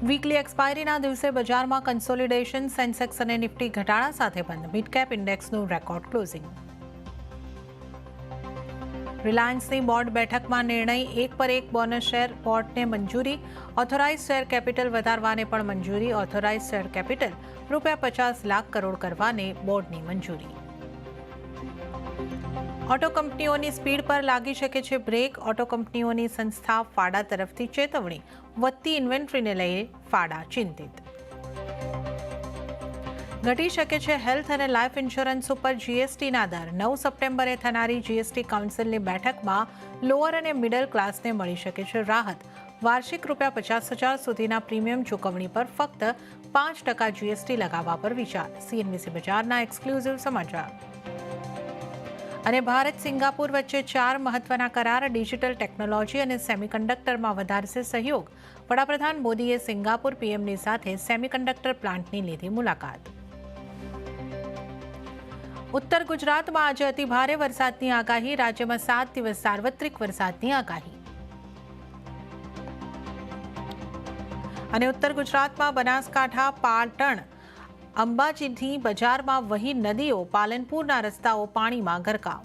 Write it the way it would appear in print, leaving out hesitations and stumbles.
Weekly એક્સપાયરીના દિવસે બજારમાં consolidation, Sensex અને નિફ્ટી ઘટાડા સાથે બંધ. મિડ કેપ ઇન્ડેક્સનું રેકોર્ડ ક્લોઝિંગ. રિલાયન્સની બોર્ડ બેઠકમાં નિર્ણય, એક પર એક બોનસ શેર બોર્ડને મંજૂરી. ઓથોરાઇઝ શેર કેપિટલ વધારવાને પણ મંજૂરી. Authorise share capital ₹50 lakh crore કરવાને બોર્ડની મંજૂરી. ઓટો કંપનીઓની સ્પીડ પર લાગી શકે છે બ્રેક. ઓટો કંપનીઓની સંસ્થા ફાડા તરફથી ચેતવણી. વધતી ઇન્વેન્ટરીને લઈ ફાડા ચિંતિત. ઘટી શકે છે હેલ્થ અને લાઈફ ઇન્સ્યોરન્સ ઉપર જીએસટીના દર. 9 સપ્ટેમ્બરે થનારી જીએસટી કાઉન્સિલની બેઠકમાં લોઅર અને મિડલ ક્લાસને મળી શકે છે રાહત. વાર્ષિક ₹50,000 સુધીના પ્રીમિયમ ચૂકવણી પર ફક્ત 5% જીએસટી લગાવવા પર વિચાર. સીએનબીસી બજારના એક્સક્લુઝિવ સમાચાર. અને ભારત સિંગાપુર વચ્ચે 4 મહત્વના કરાર. ડિજિટલ ટેકનોલોજી અને સેમિકન્ડક્ટરમાં વધારશે સહયોગ. વડાપ્રધાન મોદીએ સિંગાપુર પીએમની સાથે સેમિકન્ડક્ટર પ્લાન્ટની લીધી મુલાકાત. ઉત્તર ગુજરાતમાં આજે અતિ ભારે વરસાદની આગાહી. રાજ્યમાં 7 દિવસ સાર્વત્રિક વરસાદની આગાહી. અને ઉત્તર ગુજરાતમાં બનાસકાંઠા, પાટણ, અંબાજીથી બજારમાં વહી નદીઓ. પાલનપુરના રસ્તાઓ પાણીમાં ગરકાવ.